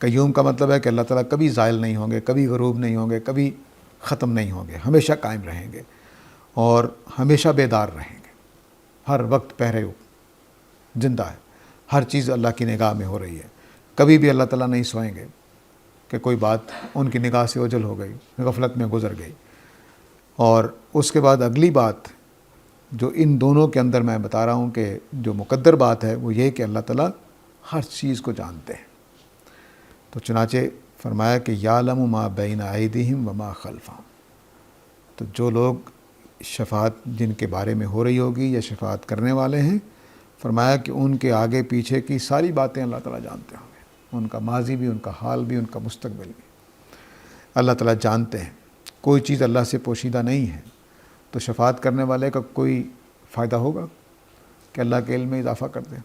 قیوم کا مطلب ہے کہ اللہ تعالیٰ کبھی زائل نہیں ہوں گے، کبھی غروب نہیں ہوں گے، کبھی ختم نہیں ہوں گے، ہمیشہ قائم رہیں گے اور ہمیشہ بیدار رہیں گے، ہر وقت پہرے زندہ ہے، ہر چیز اللہ کی نگاہ میں ہو رہی ہے۔ کبھی بھی اللہ تعالیٰ نہیں سوئیں گے کہ کوئی بات ان کی نگاہ سے اوجھل ہو گئی، غفلت میں گزر گئی۔ اور اس کے بعد اگلی بات جو ان دونوں کے اندر میں بتا رہا ہوں کہ جو مقدر بات ہے وہ یہ کہ اللہ تعالیٰ ہر چیز کو جانتے ہیں۔ تو چنانچہ فرمایا کہ یعلم ما بین ایدیہم وما خلفہم، تو جو لوگ شفاعت جن کے بارے میں ہو رہی ہوگی یا شفاعت کرنے والے ہیں، فرمایا کہ ان کے آگے پیچھے کی ساری باتیں اللہ تعالیٰ جانتے ہوں گے، ان کا ماضی بھی، ان کا حال بھی، ان کا مستقبل بھی اللہ تعالیٰ جانتے ہیں۔ کوئی چیز اللہ سے پوشیدہ نہیں ہے، تو شفاعت کرنے والے کا کوئی فائدہ ہوگا کہ اللہ کے علم میں اضافہ کر دیں؟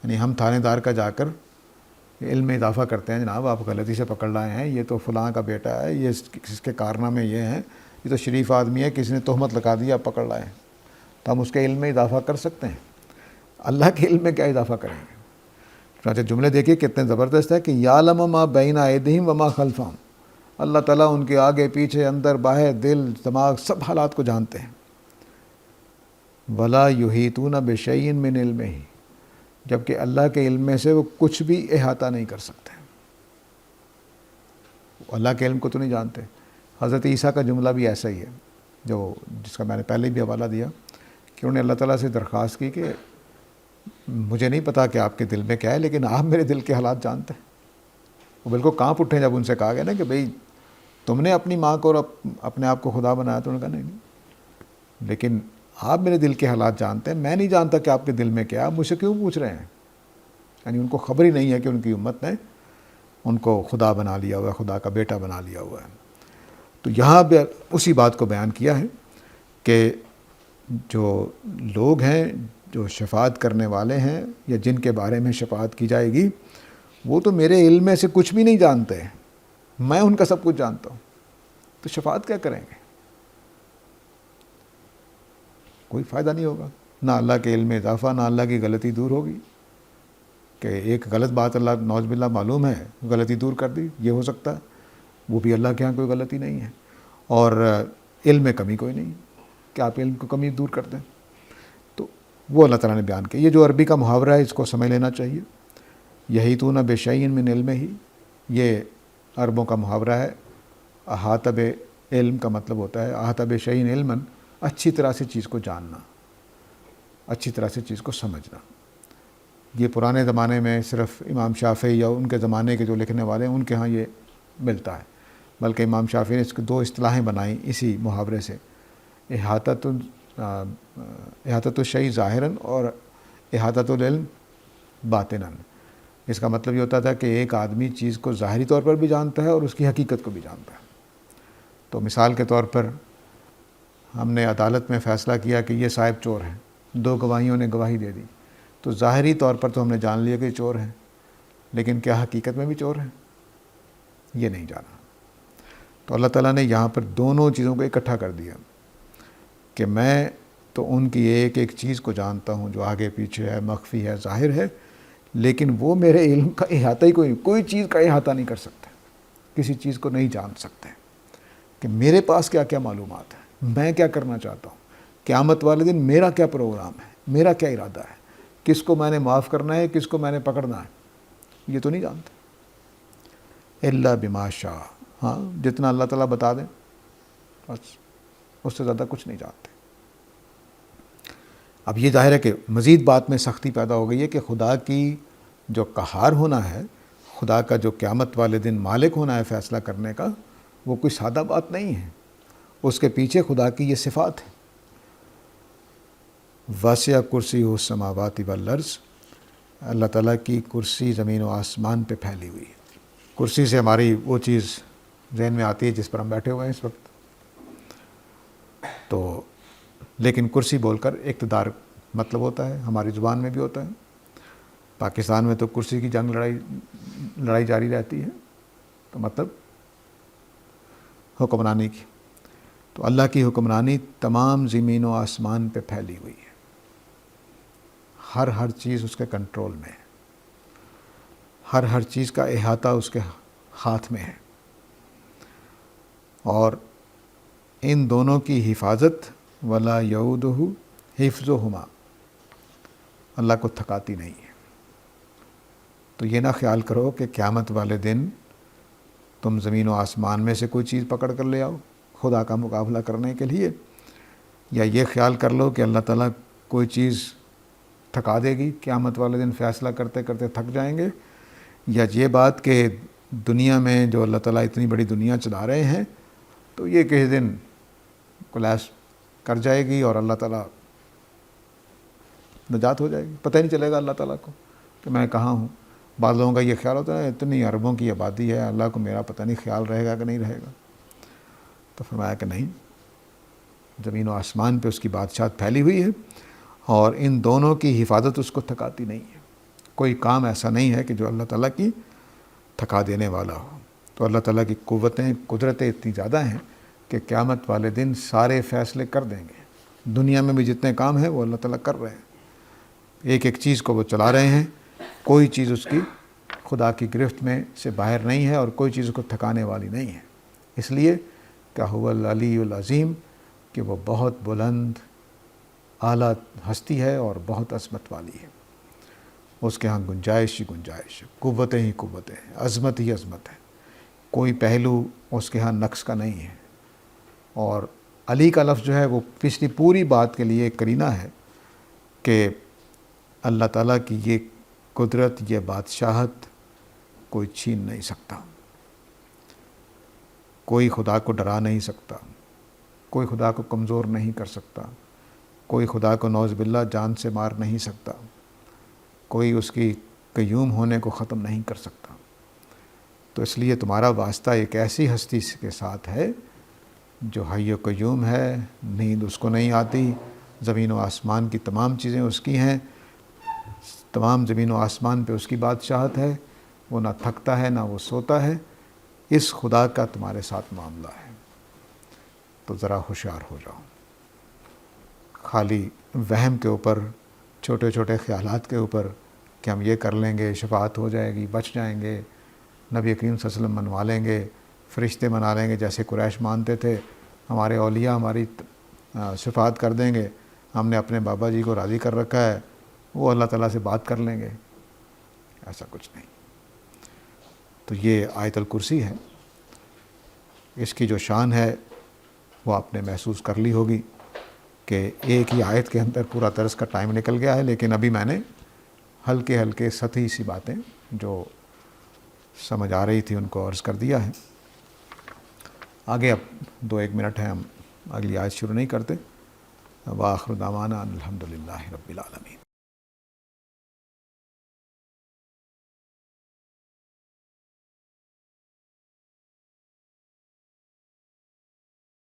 یعنی ہم تھانے دار کا جا کر علم میں اضافہ کرتے ہیں، جناب آپ غلطی سے پکڑ لائے ہیں، یہ تو فلاں کا بیٹا ہے، یہ اس کے کارنامے یہ ہیں، یہ تو شریف آدمی ہے، کسی نے تہمت لگا دی، آپ پکڑ لائے ہیں، تو ہم اس کے علم میں اضافہ کر سکتے ہیں؟ اللہ کے علم میں کیا اضافہ کریں گے؟ چنانچہ جملے دیکھیے کتنے زبردست ہے کہ یعلم ما بین ایدیہم وما خلفہم، اللہ تعالیٰ ان کے آگے پیچھے، اندر باہر، دل دماغ سب حالات کو جانتے ہیں۔ ولا یحیطون بشیء من علمہ، جبکہ اللہ کے علم میں سے وہ کچھ بھی احاطہ نہیں کر سکتے، اللہ کے علم کو تو نہیں جانتے۔ حضرت عیسیٰ کا جملہ بھی ایسا ہی ہے، جس کا میں نے پہلے بھی حوالہ دیا کہ انہوں نے اللہ تعالیٰ سے درخواست کی کہ مجھے نہیں پتا کہ آپ کے دل میں کیا ہے، لیکن آپ میرے دل کے حالات جانتے ہیں۔ وہ بالکل کانپ اٹھے جب ان سے کہا گیا نا کہ بھئی تم نے اپنی ماں کو اور اپنے آپ کو خدا بنایا، تو انہوں نے کہا نہیں، لیکن آپ میرے دل کے حالات جانتے ہیں، میں نہیں جانتا کہ آپ کے دل میں کیا ہے، آپ مجھ سے کیوں پوچھ رہے ہیں؟ یعنی ان کو خبر ہی نہیں ہے کہ ان کی امت نے ان کو خدا بنا لیا ہوا ہے، خدا کا بیٹا بنا لیا ہوا ہے۔ تو یہاں بھی اسی بات کو بیان کیا ہے کہ جو لوگ ہیں جو شفاعت کرنے والے ہیں یا جن کے بارے میں شفاعت کی جائے گی، وہ تو میرے علم میں سے کچھ بھی نہیں جانتے، میں ان کا سب کچھ جانتا ہوں، تو شفاعت کیا کریں گے؟ کوئی فائدہ نہیں ہوگا، نہ اللہ کے علم میں اضافہ، نہ اللہ کی غلطی دور ہوگی کہ ایک غلط بات اللہ نعوذ باللہ معلوم ہے، غلطی دور کر دی، یہ ہو سکتا ہے، وہ بھی اللہ کے ہاں کوئی غلطی نہیں ہے، اور علم میں کمی کوئی نہیں کہ آپ علم کو کمی دور کر دیں۔ تو وہ اللہ تعالیٰ نے بیان کیا۔ یہ جو عربی کا محاورہ ہے اس کو سمجھ لینا چاہیے، یحیطون بشیء من علمہ، یہ عربوں کا محاورہ ہے، احاطہ بے علم کا مطلب ہوتا ہے احاطہ بے شیء علما، اچھی طرح سے چیز کو جاننا، اچھی طرح سے چیز کو سمجھنا۔ یہ پرانے زمانے میں صرف امام شافعی یا ان کے زمانے کے جو لکھنے والے ہیں ان کے ہاں یہ ملتا ہے، بلکہ امام شافعی نے اس کی 2 اصطلاحیں بنائیں اسی محاورے سے، احاطۃ الشیء ظاہراً اور احاطۃ العلم باطناً۔ اس کا مطلب یہ ہوتا تھا کہ ایک آدمی چیز کو ظاہری طور پر بھی جانتا ہے اور اس کی حقیقت کو بھی جانتا ہے۔ تو مثال کے طور پر ہم نے عدالت میں فیصلہ کیا کہ یہ صاحب چور ہیں، 2 گواہیوں نے گواہی دے دی، تو ظاہری طور پر تو ہم نے جان لیا کہ چور ہیں، لیکن کیا حقیقت میں بھی چور ہیں؟ یہ نہیں جانا۔ تو اللہ تعالیٰ نے یہاں پر دونوں چیزوں کو اکٹھا کر دیا کہ میں تو ان کی ایک ایک چیز کو جانتا ہوں جو آگے پیچھے ہے، مخفی ہے، ظاہر ہے، لیکن وہ میرے علم کا احاطہ ہی کوئی چیز کا احاطہ نہیں کر سکتے، کسی چیز کو نہیں جان سکتے کہ میرے پاس کیا کیا معلومات ہیں، میں کیا کرنا چاہتا ہوں، قیامت والے دن میرا کیا پروگرام ہے، میرا کیا ارادہ ہے، کس کو میں نے معاف کرنا ہے، کس کو میں نے پکڑنا ہے، یہ تو نہیں جانتے۔ الا بما شاء، ہاں جتنا اللہ تعالیٰ بتا دیں بس، اس سے زیادہ کچھ نہیں جانتے۔ اب یہ ظاہر ہے کہ مزید بات میں سختی پیدا ہو گئی ہے کہ خدا کی جو قہار ہونا ہے، خدا کا جو قیامت والے دن مالک ہونا ہے فیصلہ کرنے کا، وہ کوئی سادہ بات نہیں ہے، اس کے پیچھے خدا کی یہ صفات ہے۔ واسع کرسیہ السماوات والارض، اللہ تعالیٰ کی کرسی زمین و آسمان پہ پھیلی ہوئی ہے۔ کرسی سے ہماری وہ چیز ذہن میں آتی ہے جس پر ہم بیٹھے ہوئے ہیں اس وقت، تو لیکن کرسی بول کر اقتدار مطلب ہوتا ہے، ہماری زبان میں بھی ہوتا ہے۔ پاکستان میں تو کرسی کی جنگ لڑائی جاری رہتی ہے، تو مطلب حکمرانی کی۔ تو اللہ کی حکمرانی تمام زمین و آسمان پہ پھیلی ہوئی ہے، ہر چیز اس کے کنٹرول میں ہے، ہر چیز کا احاطہ اس کے ہاتھ میں ہے، اور ان دونوں کی حفاظت ولا یعودہ حفظہما، اللہ کو تھکاتی نہیں ہے۔ تو یہ نہ خیال کرو کہ قیامت والے دن تم زمین و آسمان میں سے کوئی چیز پکڑ کر لے آؤ خدا کا مقابلہ کرنے کے لیے، یا یہ خیال کر لو کہ اللہ تعالیٰ کوئی چیز تھکا دے گی، قیامت والے دن فیصلہ کرتے کرتے تھک جائیں گے، یا یہ بات کہ دنیا میں جو اللہ تعالیٰ اتنی بڑی دنیا چلا رہے ہیں تو یہ کسی دن کولیپس کر جائے گی اور اللہ تعالیٰ نجات ہو جائے گی، پتہ ہی نہیں چلے گا اللہ تعالیٰ کو کہ میں کہاں ہوں۔ بعض لوگوں کا یہ خیال ہوتا ہے اتنی اربوں کی آبادی ہے، اللہ کو میرا پتہ نہیں خیال رہے گا کہ نہیں رہے گا۔ تو فرمایا کہ نہیں، زمین و آسمان پہ اس کی بادشاہت پھیلی ہوئی ہے، اور ان دونوں کی حفاظت اس کو تھکاتی نہیں ہے۔ کوئی کام ایسا نہیں ہے کہ جو اللہ تعالیٰ کی تھکا دینے والا ہو۔ تو اللہ تعالیٰ کی قدرتیں اتنی زیادہ ہیں کہ قیامت والے دن سارے فیصلے کر دیں گے۔ دنیا میں بھی جتنے کام ہیں وہ اللہ تعالیٰ کر رہے ہیں، ایک ایک چیز کو وہ چلا رہے ہیں، کوئی چیز اس کی خدا کی گرفت میں سے باہر نہیں ہے، اور کوئی چیز اس کو تھکانے والی نہیں ہے، اس لیے کہ هو العلی العظیم، کہ وہ بہت بلند اعلیٰ ہستی ہے اور بہت عظمت والی ہے۔ اس کے ہاں گنجائش ہی گنجائش ہے، قوتیں ہی قوتیں ہیں، عظمت ہی عظمت ہے، کوئی پہلو اس کے ہاں نقص کا نہیں ہے۔ اور علی کا لفظ جو ہے وہ پچھلی پوری بات کے لیے ایک قرینہ ہے کہ اللہ تعالیٰ کی یہ قدرت، یہ بادشاہت کوئی چھین نہیں سکتا، کوئی خدا کو ڈرا نہیں سکتا، کوئی خدا کو کمزور نہیں کر سکتا، کوئی خدا کو نعوذ باللہ جان سے مار نہیں سکتا، کوئی اس کی قیوم ہونے کو ختم نہیں کر سکتا۔ تو اس لیے تمہارا واسطہ ایک ایسی ہستی کے ساتھ ہے جو حی و قیوم ہے، نیند اس کو نہیں آتی، زمین و آسمان کی تمام چیزیں اس کی ہیں، تمام زمین و آسمان پہ اس کی بادشاہت ہے، وہ نہ تھکتا ہے نہ وہ سوتا ہے۔ اس خدا کا تمہارے ساتھ معاملہ ہے، تو ذرا ہوشیار ہو جاؤ۔ خالی وہم کے اوپر، چھوٹے چھوٹے خیالات کے اوپر کہ ہم یہ کر لیں گے شفاعت ہو جائے گی، بچ جائیں گے، نبی کریم صلی اللہ علیہ وسلم منوا لیں گے، فرشتے منا لیں گے جیسے قریش مانتے تھے، ہمارے اولیاء ہماری شفاعت کر دیں گے، ہم نے اپنے بابا جی کو راضی کر رکھا ہے، وہ اللہ تعالیٰ سے بات کر لیں گے، ایسا کچھ نہیں۔ تو یہ آیت الکرسی ہے، اس کی جو شان ہے وہ آپ نے محسوس کر لی ہوگی کہ ایک ہی آیت کے اندر پورا درس کا ٹائم نکل گیا ہے، لیکن ابھی میں نے ہلکے ہلکے سطحی سی باتیں جو سمجھ آ رہی تھی ان کو عرض کر دیا ہے۔ آگے اب 2-1 منٹ ہیں، ہم اگلی آیت شروع نہیں کرتے۔ وآخر دعوانا الحمدللہ رب العالمین۔